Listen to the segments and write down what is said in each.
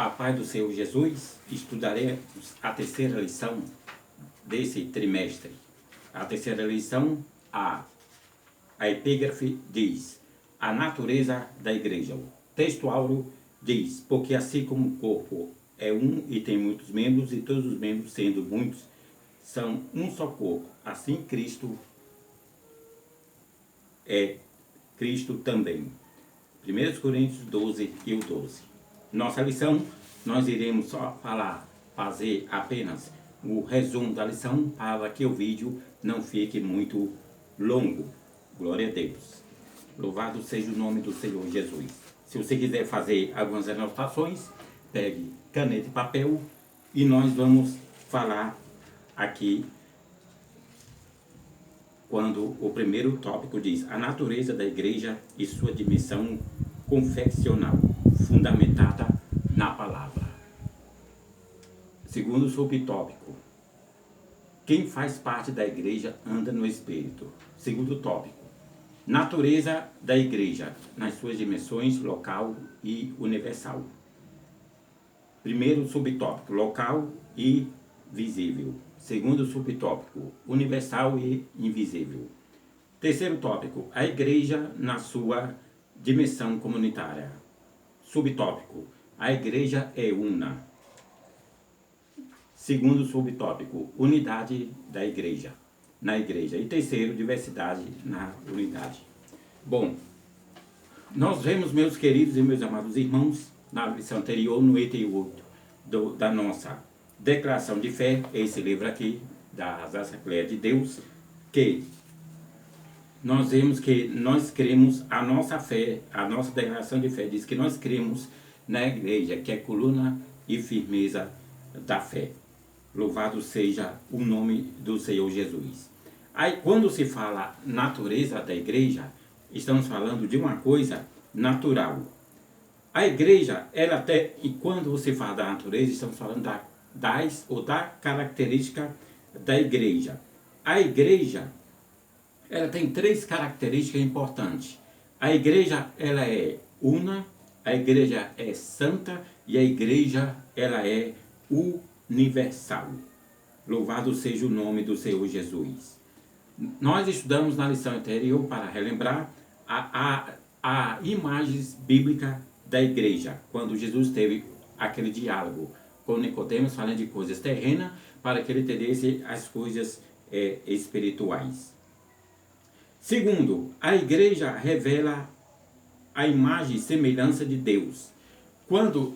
A paz do Senhor Jesus, estudaremos a terceira lição desse trimestre. A terceira lição, a epígrafe diz: a natureza da igreja. O texto áureo diz: porque assim como o corpo é um e tem muitos membros, e todos os membros, sendo muitos, são um só corpo, assim Cristo é Cristo também. 1 Coríntios 12 e o 12. Nossa lição, nós iremos só fazer apenas o resumo da lição para que o vídeo não fique muito longo. Glória a Deus. Louvado seja o nome do Senhor Jesus. Se você quiser fazer algumas anotações, pegue caneta e papel e nós vamos falar aqui quando o primeiro tópico diz: a natureza da igreja e sua dimensão confessional, fundamentada na palavra. Segundo subtópico: quem faz parte da igreja anda no Espírito. Segundo tópico: natureza da igreja nas suas dimensões local e universal. Primeiro subtópico: local e visível. Segundo subtópico: universal e invisível. Terceiro tópico: a igreja na sua dimensão comunitária. Subtópico: a igreja é una. Segundo subtópico: unidade da igreja, na igreja. E terceiro, diversidade na unidade. Bom, nós vemos, meus queridos e meus amados irmãos, na lição anterior, no item 8 da nossa declaração de fé, esse livro aqui, da Assembleia de Deus, que nós vemos que nós cremos, a nossa fé, a nossa declaração de fé diz que nós cremos na igreja, que é coluna e firmeza da fé. Louvado seja o nome do Senhor Jesus. Aí, quando se fala natureza da igreja, estamos falando de uma coisa natural. A igreja, ela até, e quando você fala da natureza, estamos falando da característica da igreja. A igreja, ela tem três características importantes. A igreja, ela é una, a igreja é santa e a igreja, ela é universal. Louvado seja o nome do Senhor Jesus. Nós estudamos na lição anterior, para relembrar, a imagens bíblica da igreja, quando Jesus teve aquele diálogo com Nicodemos, falando de coisas terrenas, para que ele entendesse as coisas espirituais. Segundo, a igreja revela a imagem e semelhança de Deus. Quando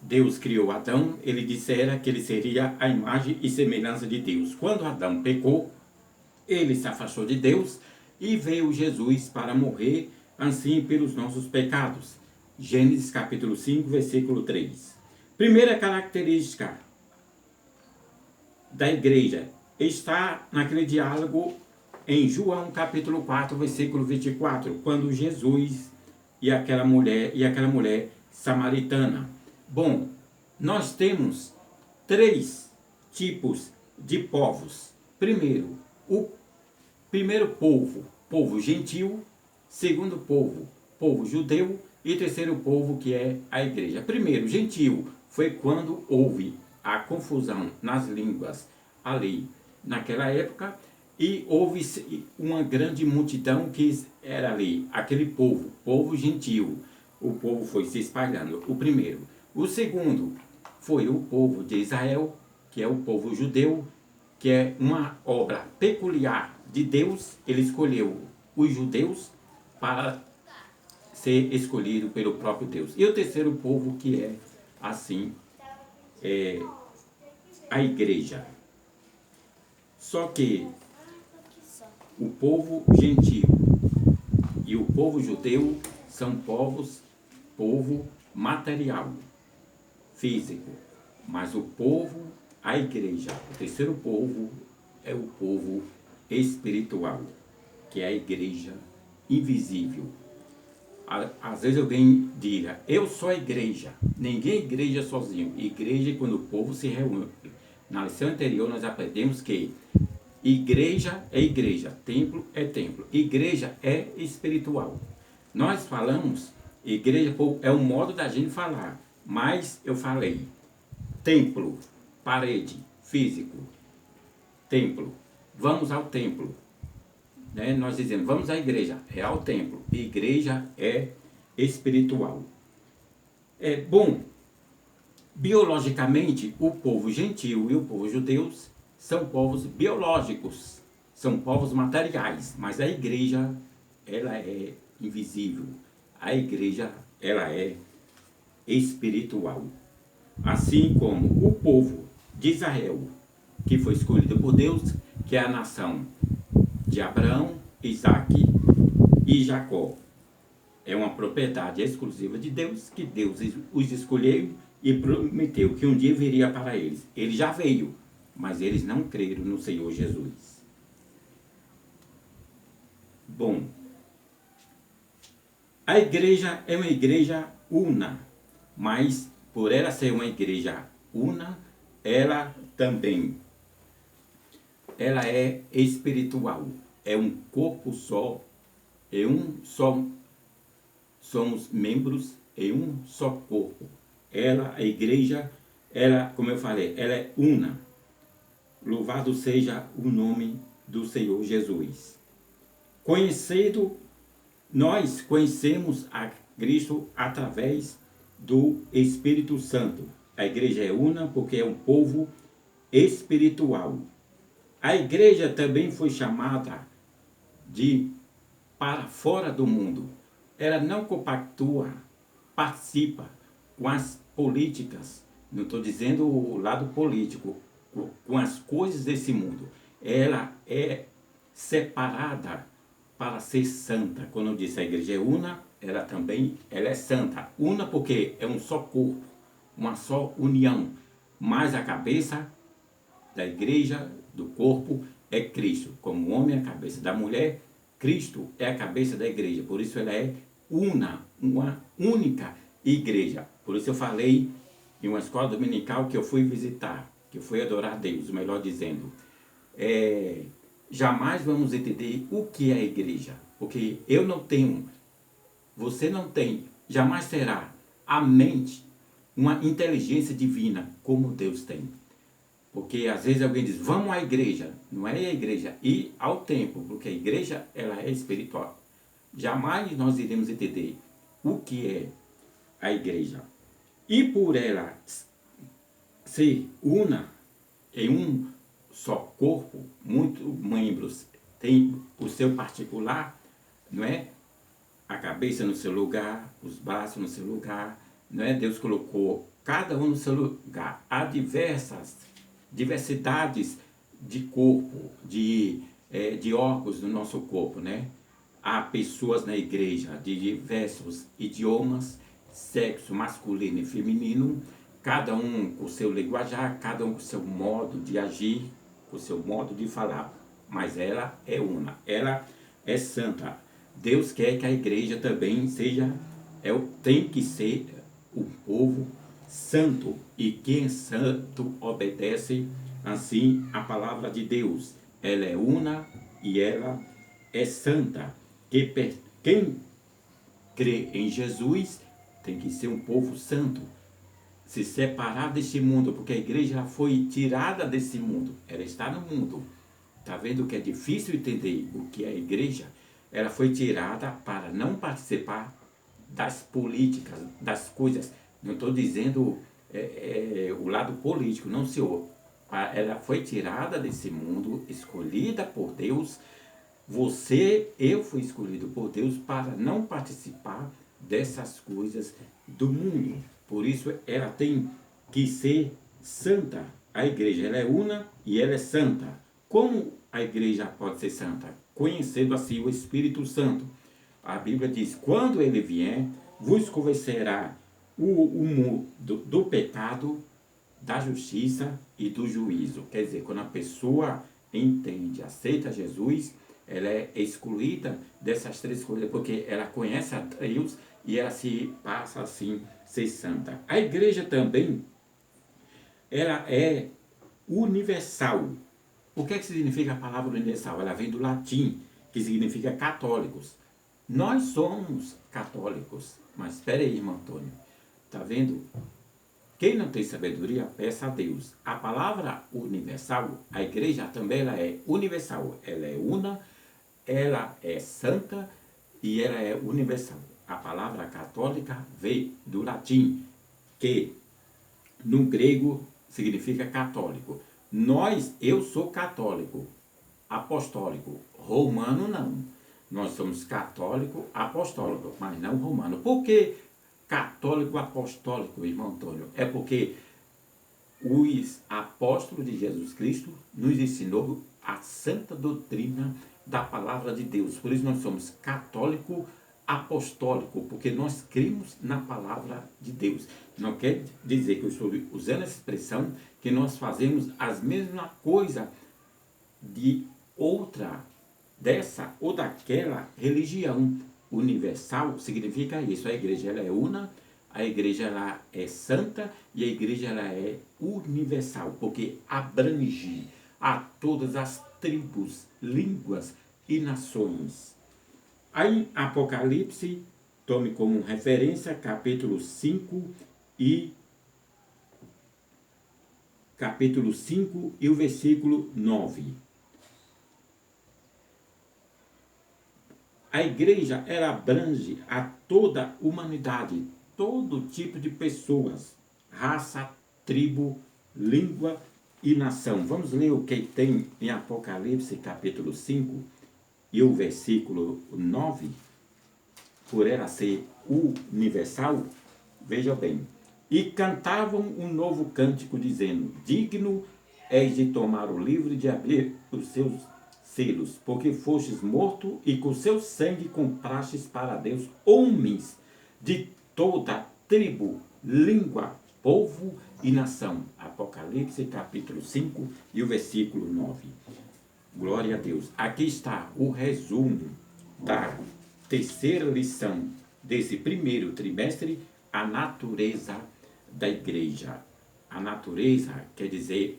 Deus criou Adão, ele dissera que ele seria a imagem e semelhança de Deus. Quando Adão pecou, ele se afastou de Deus e veio Jesus para morrer assim pelos nossos pecados. Gênesis capítulo 5, versículo 3. Primeira característica da igreja está naquele diálogo em João capítulo 4, versículo 24, quando Jesus e aquela mulher samaritana. Bom, nós temos três tipos de povos. Primeiro, o primeiro povo gentil. Segundo povo judeu. E terceiro povo, que é a igreja. Primeiro, gentil, foi quando houve a confusão nas línguas ali naquela época, e houve uma grande multidão que era ali, aquele povo gentil. O povo foi se espalhando, o primeiro. O segundo foi o povo de Israel, que é o povo judeu, que é uma obra peculiar de Deus. Ele escolheu os judeus para ser escolhido pelo próprio Deus. E o terceiro povo, que é assim, a igreja. Só que o povo gentil e o povo judeu são povo material, físico. Mas o povo, a igreja, o terceiro povo é o povo espiritual, que é a igreja invisível. Às vezes alguém diga: eu sou a igreja. Ninguém é igreja sozinho. Igreja é quando o povo se reúne. Na lição anterior nós aprendemos que igreja é igreja, templo é templo. Igreja é espiritual. Nós falamos, igreja é o modo da gente falar. Mas eu falei, templo, parede, físico, templo. Vamos ao templo. Né? Nós dizemos, vamos à igreja, é ao templo. Igreja é espiritual. Bom, biologicamente, o povo gentil e o povo judeu são povos biológicos, são povos materiais, mas a igreja, ela é invisível. A igreja, ela é espiritual. Assim como o povo de Israel, que foi escolhido por Deus, que é a nação de Abraão, Isaque e Jacó. É uma propriedade exclusiva de Deus, que Deus os escolheu e prometeu que um dia viria para eles. Ele já veio, mas eles não creram no Senhor Jesus. Bom, a igreja é uma igreja una, mas por ela ser uma igreja una, ela também ela é espiritual, é um corpo só, é um só, somos membros em um só corpo. Ela, a igreja, ela, como eu falei, ela é una. Louvado seja o nome do Senhor Jesus. Nós conhecemos a Cristo através do Espírito Santo. A igreja é una porque é um povo espiritual. A igreja também foi chamada de para fora do mundo. Ela não compactua, participa com as políticas, não estou dizendo o lado político, com as coisas desse mundo. Ela é separada para ser santa. Quando eu disse a igreja é una, ela é santa. Una porque é um só corpo, uma só união. Mas a cabeça da igreja, do corpo, é Cristo. Como o homem é a cabeça da mulher, Cristo é a cabeça da igreja. Por isso ela é uma única igreja. Por isso eu falei em uma escola dominical que eu fui visitar, que eu fui adorar a Deus, melhor dizendo. Jamais vamos entender o que é a igreja. Porque eu não tenho, você não tem, jamais terá a mente, uma inteligência divina como Deus tem. Porque às vezes alguém diz, vamos à igreja. Não é a igreja, ir ao templo, porque a igreja ela é espiritual. Jamais nós iremos entender o que é a igreja. E por ela ser una em um só corpo, muitos membros têm o seu particular, não é? A cabeça no seu lugar, os braços no seu lugar, não é? Deus colocou cada um no seu lugar. Há diversidades de corpo, de órgãos no nosso corpo, né? Há pessoas na igreja de diversos idiomas, sexo masculino e feminino, cada um com o seu linguajar, cada um com o seu modo de agir, com o seu modo de falar. Mas ela é una, ela é santa. Deus quer que a igreja também tem que ser um povo santo. E quem é santo obedece assim a palavra de Deus. Ela é una e ela é santa. Quem crê em Jesus tem que ser um povo santo, se separar deste mundo, porque a igreja foi tirada desse mundo, ela está no mundo. Está vendo que é difícil entender o que é a igreja? Ela foi tirada para não participar das políticas, das coisas. Não estou dizendo o lado político, não, senhor. Ela foi tirada desse mundo, escolhida por Deus. Eu fui escolhido por Deus para não participar dessas coisas do mundo. Por isso ela tem que ser santa. A igreja ela é una e ela é santa. Como a igreja pode ser santa? Conhecendo assim o Espírito Santo. A Bíblia diz, quando ele vier, vos convencerá do pecado, da justiça e do juízo. Quer dizer, quando a pessoa entende, aceita Jesus, ela é excluída dessas três coisas, porque ela conhece a Deus e ela se passa assim, ser santa. A igreja também, ela é universal. O que significa a palavra universal? Ela vem do latim, que significa católicos. Nós somos católicos, mas espera aí, irmão Antônio, tá vendo? Quem não tem sabedoria, peça a Deus. A palavra universal, a igreja também ela é universal. Ela é una, ela é santa e ela é universal. A palavra católica veio do latim, que no grego significa católico. Eu sou católico, apostólico, romano não. Nós somos católico, apostólico, mas não romano. Por que católico apostólico, irmão Antônio? É porque os apóstolos de Jesus Cristo nos ensinou a santa doutrina da palavra de Deus. Por isso nós somos católico apostólico, porque nós cremos na palavra de Deus. Não quer dizer que eu estou usando essa expressão que nós fazemos as mesmas coisas de outra, dessa ou daquela religião. Universal significa isso. A igreja ela é una, a igreja ela é santa e a igreja ela é universal, porque abrange a todas as tribos, línguas e nações. Aí, Apocalipse, tome como referência capítulo 5 e o versículo 9. A igreja, ela abrange a toda a humanidade, todo tipo de pessoas, raça, tribo, língua e nação. Vamos ler o que tem em Apocalipse, capítulo 5 e o versículo 9. Por ela ser universal, veja bem. E cantavam um novo cântico, dizendo: digno és de tomar o livro e de abrir os seus selos, porque fostes morto e com seu sangue comprastes para Deus homens de toda tribo, língua, povo e nação. Apocalipse capítulo 5 e o versículo 9. Glória a Deus. Aqui está o resumo da terceira lição desse primeiro trimestre, a natureza da igreja. A natureza quer dizer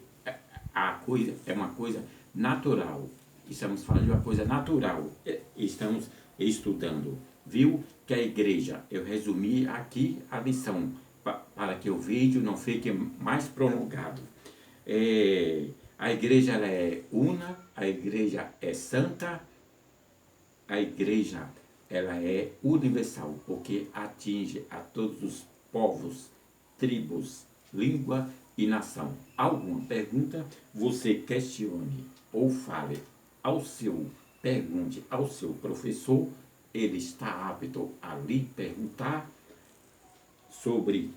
a coisa, é uma coisa natural. Estamos falando de uma coisa natural. Estamos estudando. Viu que a igreja, eu resumi aqui a lição, para que o vídeo não fique mais prolongado. A igreja ela é una, a igreja é santa, a igreja ela é universal, porque atinge a todos os povos, tribos, língua e nação. Alguma pergunta, você questione ou fale pergunte ao seu professor, ele está apto a lhe perguntar sobre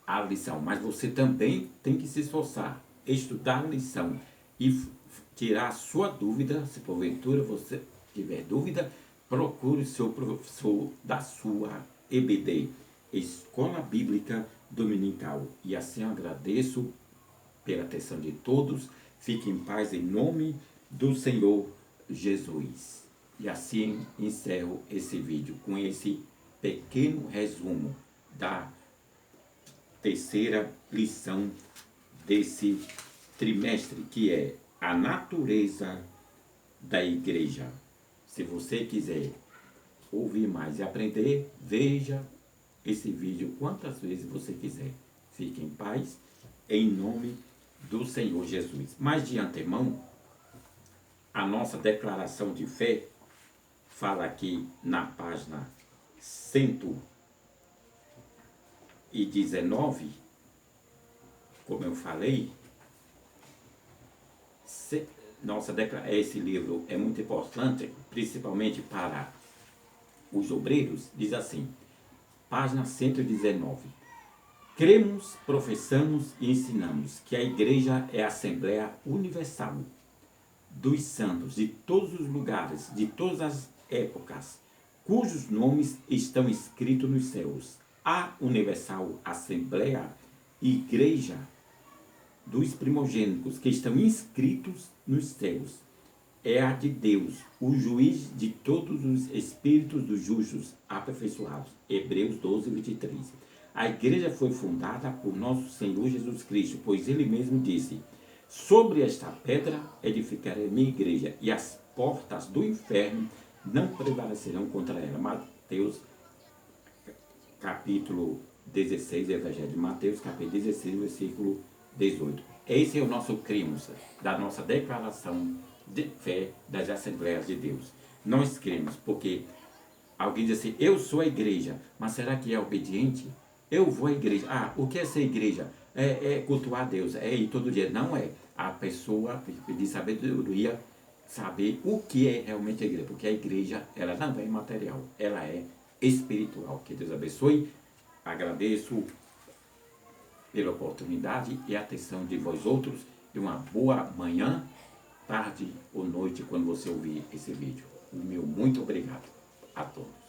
a lição, mas você também tem que se esforçar, estudar a lição e tirar a sua dúvida. Se porventura você tiver dúvida, procure o seu professor da sua EBD, Escola Bíblica Dominical. E assim eu agradeço pela atenção de todos. Fique em paz em nome do Senhor Jesus. E assim encerro esse vídeo com esse pequeno resumo da terceira lição desse trimestre, que é a natureza da igreja. Se você quiser ouvir mais e aprender, veja esse vídeo quantas vezes você quiser. Fique em paz, em nome do Senhor Jesus. Mas de antemão, a nossa declaração de fé fala aqui na página 119, como eu falei, esse livro é muito importante, principalmente para os obreiros. Diz assim, página 119. Cremos, professamos e ensinamos que a igreja é a Assembleia Universal dos santos de todos os lugares, de todas as épocas, cujos nomes estão escritos nos céus. A Universal Assembleia, Igreja dos primogênitos que estão inscritos nos céus, é a de Deus, o juiz de todos os espíritos dos justos aperfeiçoados. Hebreus 12, 23. A igreja foi fundada por nosso Senhor Jesus Cristo, pois ele mesmo disse: sobre esta pedra edificarei a minha igreja, e as portas do inferno não prevalecerão contra ela. Mateus capítulo 16, Evangelho de Mateus, capítulo 16, versículo 18. Esse é o nosso cremos, da nossa declaração de fé das Assembleias de Deus. Nós cremos, porque alguém diz assim, eu sou a igreja, mas será que é obediente? Eu vou à igreja. Ah, o que é ser igreja? É cultuar a Deus, é ir todo dia. Não é. A pessoa pedir sabedoria, saber o que é realmente a igreja, porque a igreja, ela não é material, ela é espiritual. Que Deus abençoe. Agradeço pela oportunidade e atenção de vós outros, e uma boa manhã, tarde ou noite quando você ouvir esse vídeo. O meu muito obrigado a todos.